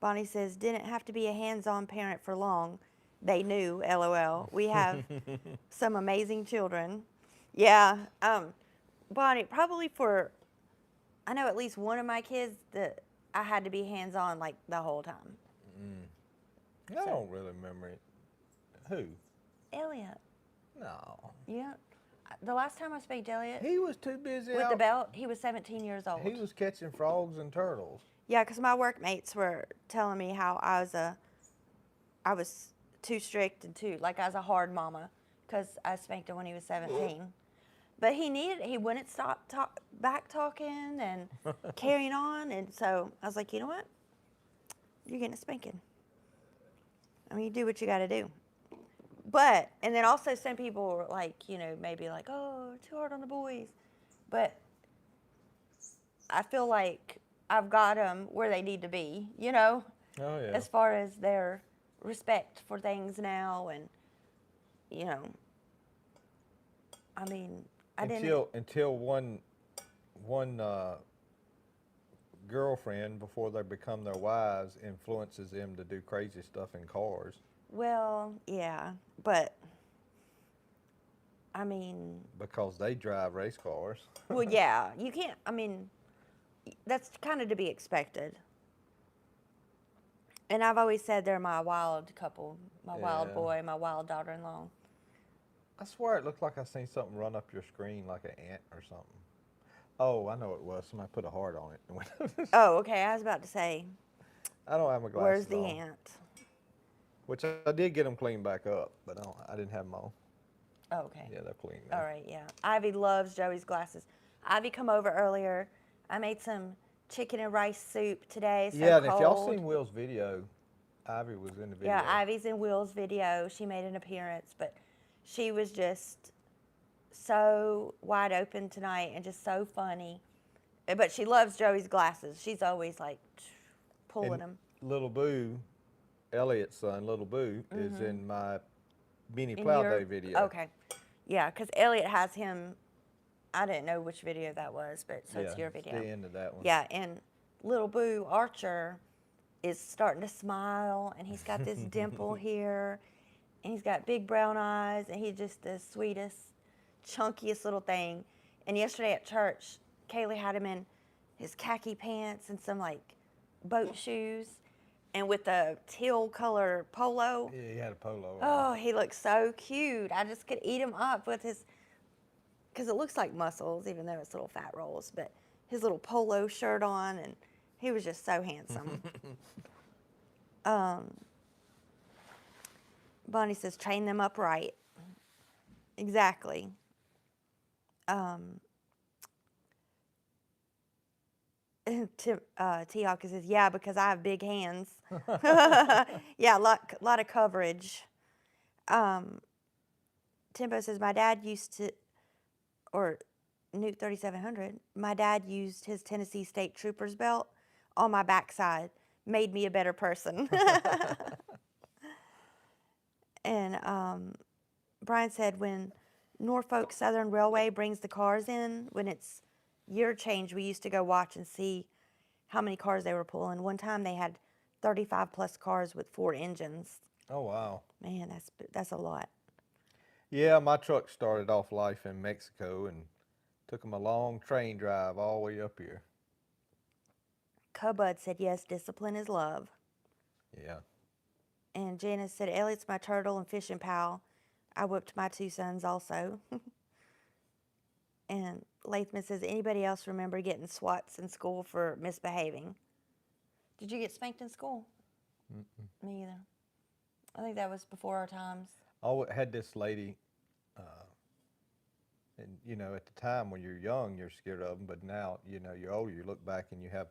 Bonnie says, didn't have to be a hands-on parent for long. They knew, LOL. We have some amazing children. Yeah, Bonnie, probably I know at least one of my kids that I had to be hands-on like the whole time. I don't really remember it. Who? Elliot. No. Yeah. The last time I spanked Elliot He was too busy with out. the belt, he was 17 years old. He was catching frogs and turtles. Yeah, because my workmates were telling me how I was too strict and I was a hard mama because I spanked him when he was 17. But he wouldn't stop back talking and carrying on. And so I was like, you know what? You're getting a spanking. I mean, you do what you got to do. But, and then also some people were like, maybe like, oh, too hard on the boys. But I feel like I've got them where they need to be, Oh yeah. as far as their respect for things now. And, I mean, I didn't. Until one girlfriend, before they become their wives, influences them to do crazy stuff in cars. Well, yeah, but I mean, Because they drive race cars. well, yeah, you can't. I mean, that's kind of to be expected. And I've always said they're my wild couple, my wild Yeah. boy, my wild daughter-in-law. I swear it looked like I seen something run up your screen like an ant or something. Oh, I know what it was. Somebody put a heart on it. Oh, okay. I was about to say, I don't have my glasses where's the on. ant? Which I did get them cleaned back up, but I didn't have them on. Oh, okay. Yeah, they're clean now. All right, yeah. Ivy loves Joey's glasses. Ivy come over earlier. I made some chicken and rice soup today. So Yeah, and if y'all cold. seen Will's video, Ivy was in the video. Yeah, Ivy's in Will's video. She made an appearance, but she was just so wide open tonight and just so funny. But she loves Joey's glasses. She's always like pulling And them. Little Boo, Elliot's son, Little Boo, is in my Beanie In Plow your- Day video. Okay. Yeah, because Elliot has him. I didn't know which video that was, but so it's your video. The end of that one. Yeah, and Little Boo Archer is starting to smile, and he's got this dimple here, and he's got big brown eyes, and he's just the sweetest, chunkiest little thing. And yesterday at church, Kaylee had him in his khaki pants and some like boat shoes, and with a teal color polo. Yeah, he had a polo on. Oh, he looks so cute. I just could eat him up with his, because it looks like muscles, even though it's little fat rolls, but his little polo shirt on, and he was just so handsome. Bonnie says, train them up right. Exactly. T-Hawk says, yeah, because I have big hands. Yeah, a lot of coverage. Timbo says, my dad used to, or Nuke 3700, my dad used his Tennessee State Trooper's belt on my backside, made me a better person. And Brian said, when Norfolk Southern Railway brings the cars in, when it's year change, we used to go watch and see how many cars they were pulling. One time they had 35 plus cars with 4 engines. Oh, wow. Man, that's a lot. Yeah, my truck started off life in Mexico and took them a long train drive all the way up here. Cubud said, yes, discipline is love. Yeah. And Janice said, Elliot's my turtle and fishing pal. I whipped my 2 sons also. And Lathman says, anybody else remember getting swats in school for misbehaving? Did you get spanked in school? Mm-mm. Me either. I think that was before our times. I had this lady, and you know, at the time when you're young, you're scared of them, but now, you know, you're older, you look back and you have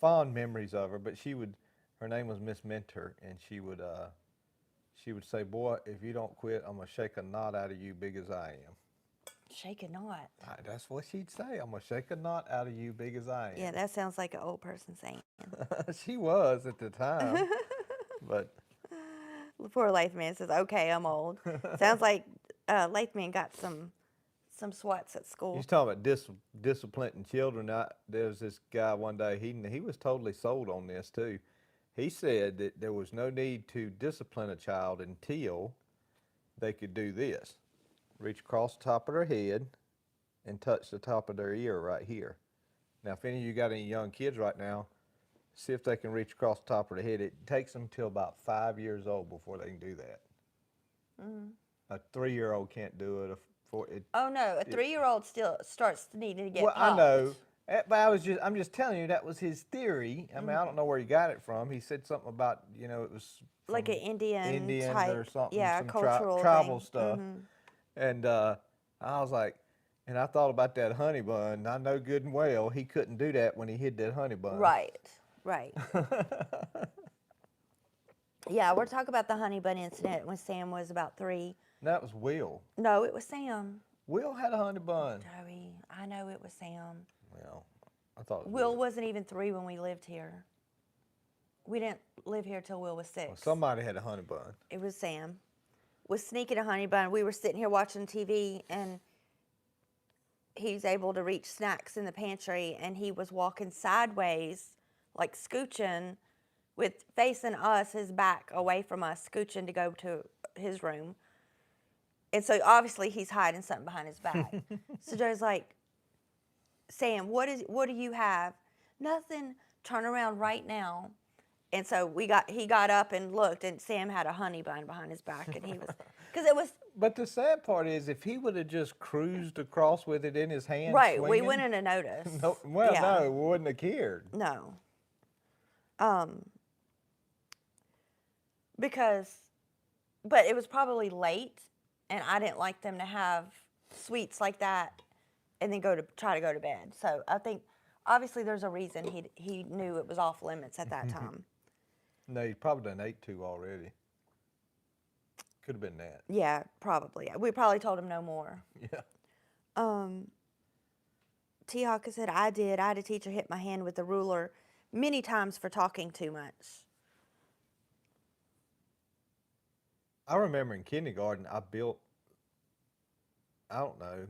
fond memories of her. But her name was Miss Mentor, and she would say, boy, if you don't quit, I'm gonna shake a knot out of you big as I am. Shake a knot. That's what she'd say. I'm gonna shake a knot out of you big as I am. Yeah, that sounds like an old person saying. She was at the time, but Poor Lathman says, okay, I'm old. Sounds like Lathman got some swats at school. you're talking about disciplining children. There was this guy one day, he was totally sold on this too. He said that there was no need to discipline a child until they could do this. Reach across the top of their head and touch the top of their ear right here. Now, if any of you got any young kids right now, see if they can reach across the top of their head. It takes them till about 5 years old before they can do that. A 3-year-old can't do it. Oh no, a 3-year-old still starts needing to get Well, I popped. know, but I'm just telling you that was his theory. I mean, I don't know where he got it from. He said something about, you know, it was Like from an Indian Indians type, or something, yeah, some cultural tribal thing. stuff. And I was like, and I thought about that honey bun. I know good and well he couldn't do that when he hid that honey bun. Right. Yeah, we're talking about the honey bun incident when Sam was about 3. That was Will. No, it was Sam. Will had a honey bun. Joey, I know it was Sam. Well, I thought it was Will wasn't even 3 when we lived here. We didn't live here till Will was 6. Well, somebody had a honey bun. It was Sam. Was sneaking a honey bun. We were sitting here watching TV, and he's able to reach snacks in the pantry, and he was walking sideways, like scooching, with facing us, his back away from us, scooching to go to his room. And so obviously he's hiding something behind his back. So Joe's like, Sam, what do you have? Nothing. Turn around right now. And so he got up and looked, and Sam had a honey bun behind his back, and he was, because it was. But the sad part is, if he would have just cruised across with it in his hand, Right, swinging, we wouldn't have noticed. No, well, Yeah. no, we wouldn't have cared. No. But it was probably late, and I didn't like them to have sweets like that and then try to go to bed. So I think, obviously, there's a reason he knew it was off limits at that time. No, he probably done ate 2 already. Could have been that. Yeah, probably. We probably told him no more. Yeah. T-Hawk said, I did. I had a teacher hit my hand with a ruler many times for talking too much. I remember in kindergarten, I built, I don't know,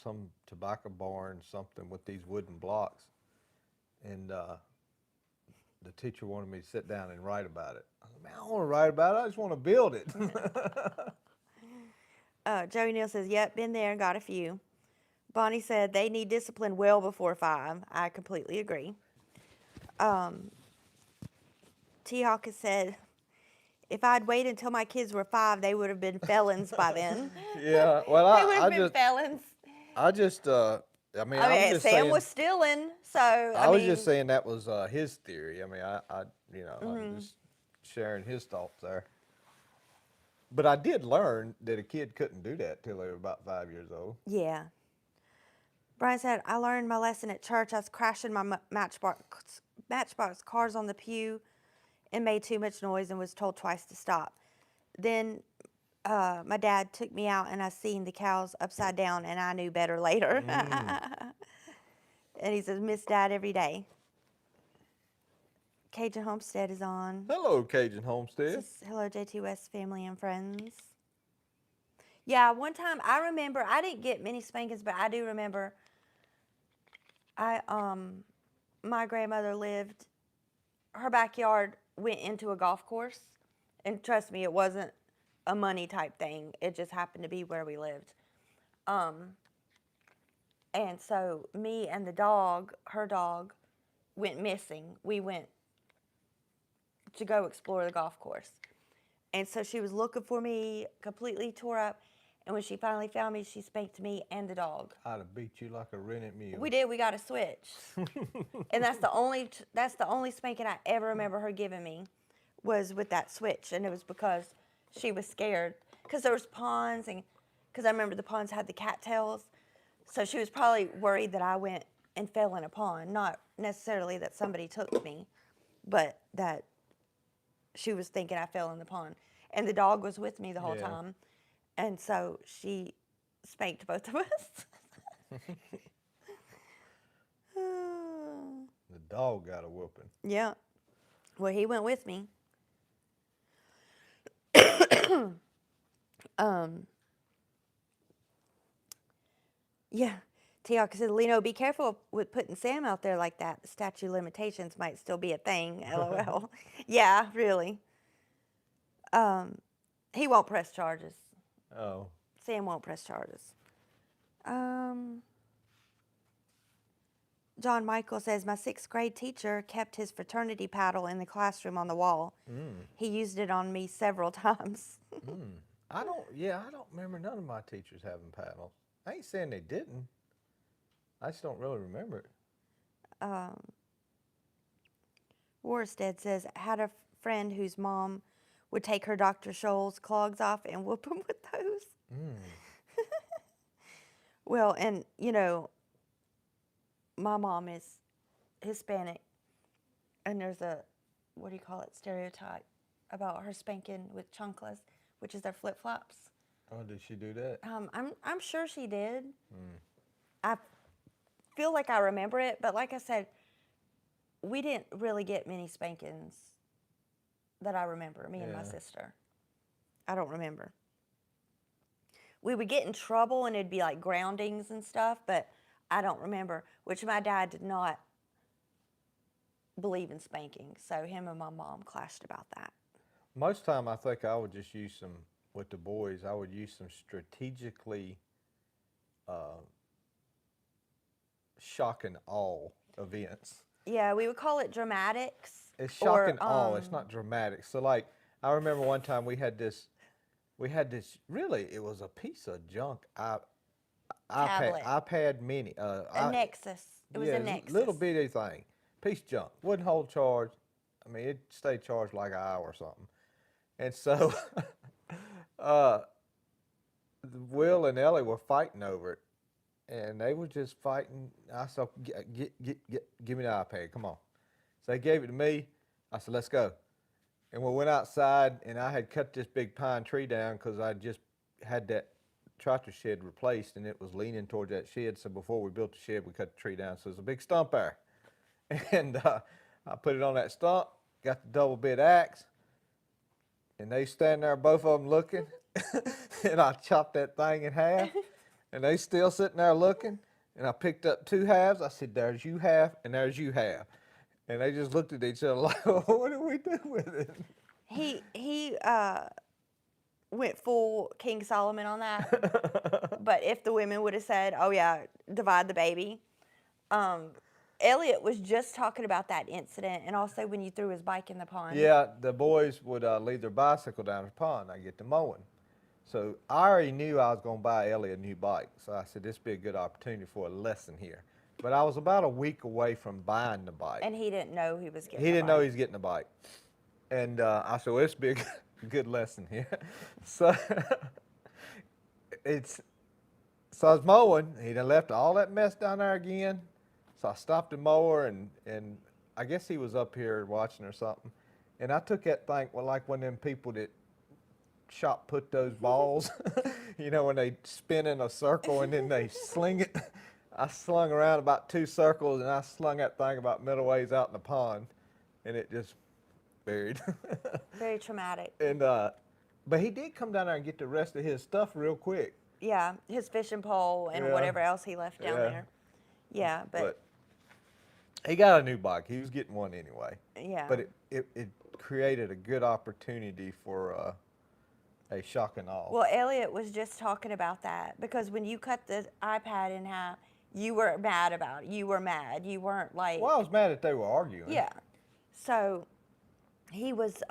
some tobacco barn, something with these wooden blocks. And the teacher wanted me to sit down and write about it. I said, man, I don't want to write about it. I just want to build it. Joey Neal says, yep, been there and got a few. Bonnie said they need discipline well before 5. I completely agree. T-Hawk has said, if I'd waited until my kids were 5, they would have been felons by then. Yeah, well, They would have been felons. I was just Sam saying, was stealing, so I was just saying that was his theory. I mean, I'm just sharing his thoughts there. But I did learn that a kid couldn't do that till they were about 5 years old. Yeah. Brian said, I learned my lesson at church. I was crashing my matchbox cars on the pew and made too much noise and was told twice to stop. Then my dad took me out, and I seen the cows upside down, and I knew better later. And he says, miss Dad every day. Cajun Homestead is on. Hello, Cajun Homestead. Says, hello, Jtwes family and friends. Yeah, one time I remember, I didn't get many spankings, but I do remember my grandmother lived, her backyard went into a golf course, and trust me, it wasn't a money type thing. It just happened to be where we lived. And so me and the dog, her dog, went missing. We went to go explore the golf course. And so she was looking for me, completely tore up. And when she finally found me, she spanked me and the dog. I'd have beat you like a rented mule. We did. We got a switch. And that's the only spanking I ever remember her giving me was with that switch. And it was because she was scared. Because there was ponds, and because I remember the ponds had the cattails. So she was probably worried that I went and fell in a pond. Not necessarily that somebody took me, but that she was thinking I fell in the pond. And the dog was with me the whole time. And so she spanked both of us. The dog got a whooping. Yeah. Well, he went with me. Yeah. Tiaka said, Lino, be careful with putting Sam out there like that. The statute of limitations might still be a thing. LOL. Yeah, really. He won't press charges. Oh. Sam won't press charges. John Michael says, my 6th grade teacher kept his fraternity paddle in the classroom on the wall. He used it on me several times. I don't remember none of my teachers having paddles. I ain't saying they didn't. I just don't really remember it. Worstead says, I had a friend whose mom would take her Dr. Scholl's clogs off and whoop them with those. Well, and, you know, my mom is Hispanic, and there's a, what do you call it, stereotype about her spanking with chanclas, which is their flip flops. Oh, did she do that? I'm sure she did. I feel like I remember it, but like I said, we didn't really get many spankings that I remember. Me and my Yeah. sister. I don't remember. We would get in trouble and it'd be like groundings and stuff, but I don't remember. Which my dad did not believe in spanking, so him and my mom clashed about that. Most time, I think I would just use some with the boys. I would use some strategically shock and awe events. Yeah, we would call it dramatics. It's shock and awe. It's not dramatic. So, like, I remember one time we had this. Really, it was a piece of junk. Tablet. iPad Mini. A Nexus. It was a Nexus. Little bitty thing. Piece of junk. Wouldn't hold charge. I mean, it stayed charged like an hour or something. And so, Will and Ellie were fighting over it, and they were just fighting. I said, give me the iPad. Come on. So they gave it to me. I said, let's go. And we went outside, and I had cut this big pine tree down because I just had that tractor shed replaced, and it was leaning towards that shed. So before we built the shed, we cut the tree down. So there's a big stump there. And I put it on that stump, got the double bit axe, and they stand there, both of them looking. And I chopped that thing in half, and they still sitting there looking. And I picked up 2 halves. I said, there's you half, and there's you half. And they just looked at each other like, well, what do we do with it? He went full King Solomon on that. But if the women would have said, oh yeah, divide the baby. Elliot was just talking about that incident, and also when you threw his bike in the pond. Yeah, the boys would leave their bicycle down the pond. I get to mowing. So I already knew I was going to buy Ellie a new bike. So I said, this would be a good opportunity for a lesson here. But I was about a week away from buying the bike. And he didn't know he was getting He the didn't know bike. he was getting a bike. And I said, well, this would be a good lesson here. So so I was mowing. He done left all that mess down there again. So I stopped the mower, and I guess he was up here watching or something. And I took that thing, well, like one of them people that shot put those balls, you know, when they spin in a circle and then they sling it. I slung around about 2 circles, and I slung that thing about middle ways out in the pond, and it just buried. Very traumatic. And but he did come down there and get the rest of his stuff real quick. Yeah, his fishing pole and whatever else he left down there. Yeah, but he got a new bike. He was getting one anyway. yeah. But it created a good opportunity for a shock and awe. Well, Elliot was just talking about that because when you cut the iPad in half, you were mad about it. You were mad. You weren't like. Well, I was mad that they were arguing. Yeah. So he was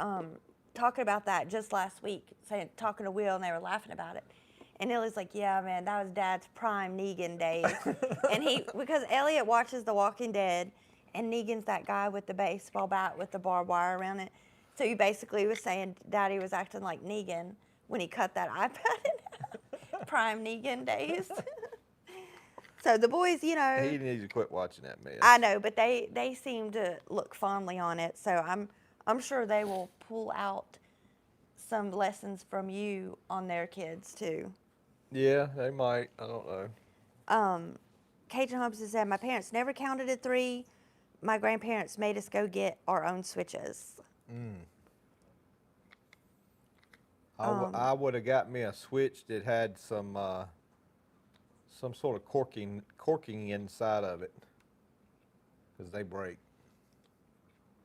talking about that just last week, talking to Will, and they were laughing about it. And Ellie's like, yeah, man, that was Dad's prime Negan days. And because Elliot watches The Walking Dead, and Negan's that guy with the baseball bat with the barbed wire around it. So he basically was saying Daddy was acting like Negan when he cut that iPad in half. Prime Negan days. So the boys, you know. He needs to quit watching that mess. I know, but they seem to look fondly on it. So I'm sure they will pull out some lessons from you on their kids too. Yeah, they might. I don't know. Cajun Holmes has said, my parents never counted to 3. My grandparents made us go get our own switches. I would have got me a switch that had some sort of corking inside of it, because they break.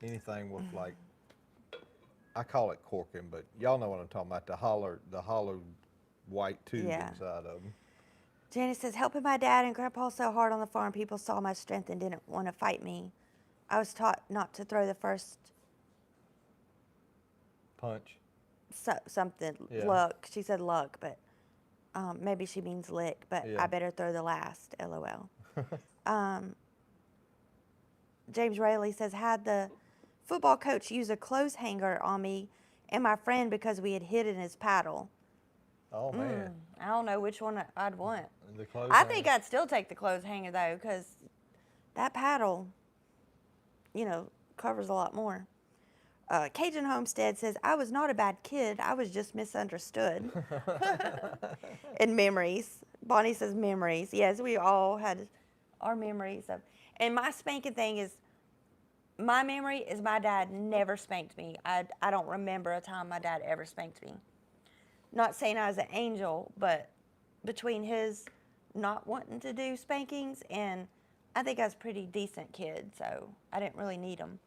Anything with like, I call it corking, but y'all know what I'm talking about, the hollow white tube inside of them. Janice says, helping my dad and grandpa so hard on the farm, people saw my strength and didn't want to fight me. I was taught not to throw the first Punch. something, Yeah. luck. She said luck, but maybe she means lick, but Yeah. I better throw the last, LOL. James Rayleigh says, had the football coach use a clothes hanger on me and my friend because we had hidden his paddle. Oh man. I don't know which one I'd want. The clothes I think hanger. I'd still take the clothes hanger though, because that paddle, you know, covers a lot more. Cajun Homestead says, I was not a bad kid. I was just misunderstood. And memories. Bonnie says memories. Yes, we all had our memories of. And my spanking thing is, my memory is my dad never spanked me. I don't remember a time my dad ever spanked me. Not saying I was an angel, but between his not wanting to do spankings and I think I was a pretty decent kid, so I didn't really need them.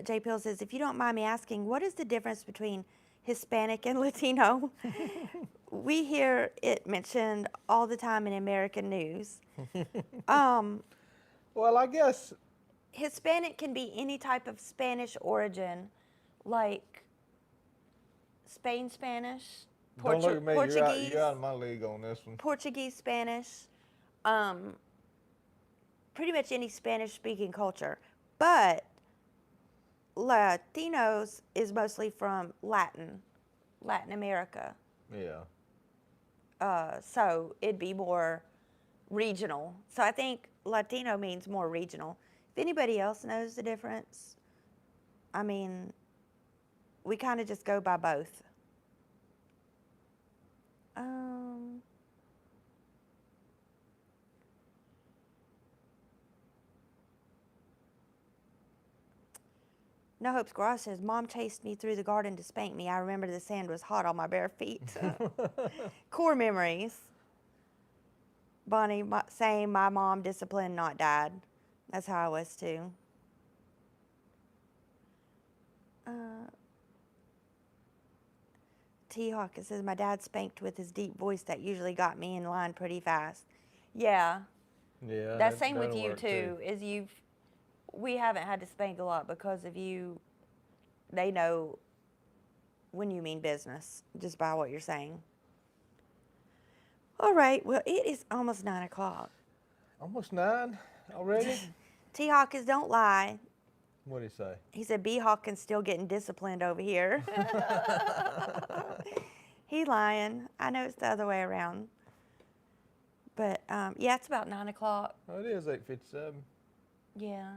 J. Pill says, if you don't mind me asking, what is the difference between Hispanic and Latino? We hear it mentioned all the time in American news. Well, I guess Hispanic can be any type of Spanish origin, like Spain Spanish, don't look at me. Portuguese, You're out of my league on this one. Portuguese Spanish, pretty much any Spanish-speaking culture. But Latinos is mostly from Latin America. Yeah. So it'd be more regional. So I think Latino means more regional. If anybody else knows the difference, I mean, we kind of just go by both. No Hope's Garage says, Mom chased me through the garden to spank me. I remember the sand was hot on my bare feet. Core memories. Bonnie saying, my mom disciplined, not dad. That's how I was too. T. Hawkins says, my dad spanked with his deep voice that usually got me in line pretty fast. Yeah. Yeah. That's same with that'll you work too, is we haven't had to spank a lot because of you. They know when you mean business, just by what you're saying. All right, well, it is almost 9 o'clock. Almost 9 already? T. Hawkins, don't lie. What'd he say? He said, B. Hawkins still getting disciplined over here. He lying. I know it's the other way around. But, yeah, it's about 9 o'clock. Oh, it is 8:57. Yeah.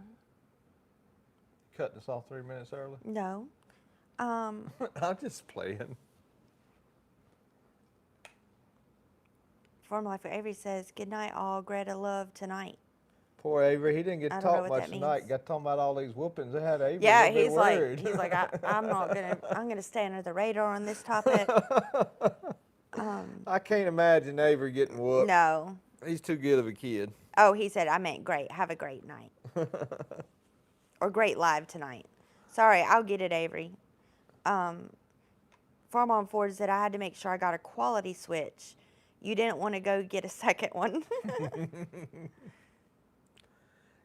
Cutting us off 3 minutes early. No. I'm just playing. Formula for Avery says, good night, all. Greta love tonight. Poor Avery, he didn't get to I don't know talk what much that tonight. means. Got talking about all these whoopings. They had Avery Yeah, a little bit worried. he's like, I'm gonna stay under the radar on this topic. I can't imagine Avery getting whooped. No. He's too good of a kid. Oh, he said, I meant great. Have a great night. Or great live tonight. Sorry, I'll get it, Avery. Farmon Ford said, I had to make sure I got a quality switch. You didn't want to go get a second one.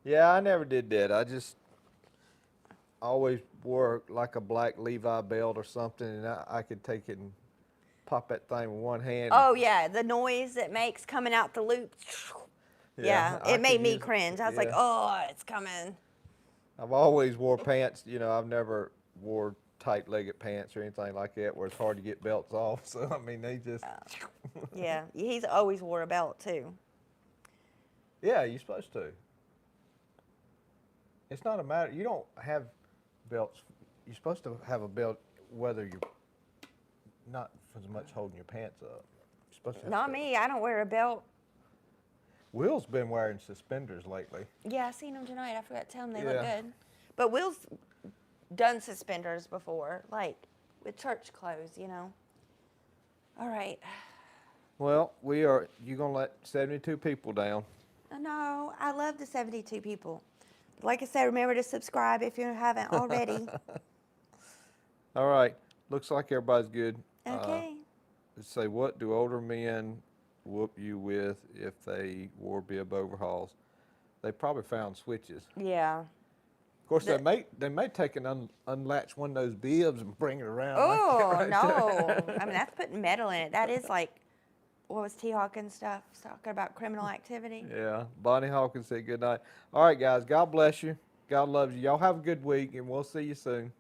Yeah, I never did that. I just always wore like a black Levi belt or something, and I could take it and pop that thing with one hand. Oh, yeah, the noise it makes coming out the loop. Yeah, I it made could me use it. cringe. I was like, Yeah. oh, it's coming. I've always wore pants, I've never wore tight-legged pants or anything like that where it's hard to get belts off. So, I mean, they just... Yeah, he's always wore a belt, too. Yeah, you're supposed to. It's not a matter, you don't have belts. You're supposed to have a belt whether you're not as much holding your pants up. You're supposed to have Not to. me. I don't wear a belt. Will's been wearing suspenders lately. Yeah, I seen them tonight. I forgot to tell him they look Yeah. good. But Will's done suspenders before, like with church clothes, All right. Well, you're going to let 72 people down. No, I love the 72 people. Like I said, remember to subscribe if you haven't already. All right. Looks like everybody's good. Okay. Let's say, what do older men whoop you with if they wore bib overhauls? They probably found switches. Yeah. Of course, they may take and unlatch one of those bibs and bring it around. Oh, like that right no. I mean, that's putting metal in it. That is like, what was T. Hawkins stuff? Talking about criminal activity. Yeah. Bonnie Hawkins said good night. All right, guys. God bless you. God loves you. Y'all have a good week, and we'll see you soon.